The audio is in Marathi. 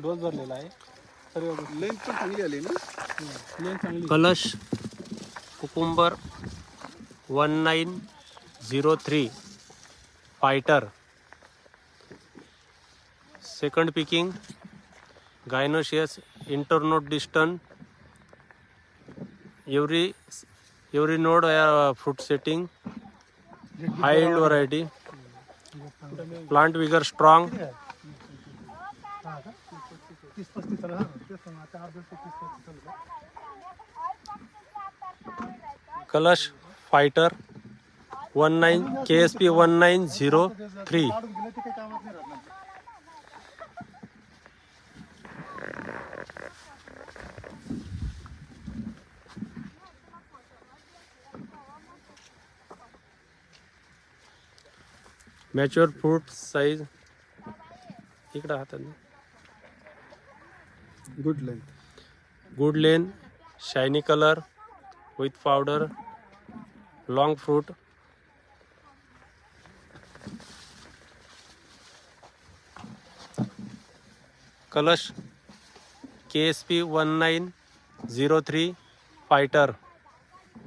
डोस भरलेला आहे. सर्व लेंथ पण चांगली आली ना. लेन चांगली. Kalash cucumber 1903 fighter. Second picking gynoecious internode distance. Every node fruit setting. High end variety. Plant vigour strong. 30-35 चालू आहे. तेच ना, आता 30-35 चालू आहे. कलश फाइटर 19 KSP 1903. काढून दिलं ते काही कामात नाही राहत ना. मॅच्युअर फ्रूट साइज इकडं हातात. Good length. Good lane. Shiny colour with powder. Long fruit. कलश KSP 1903 फाइटर.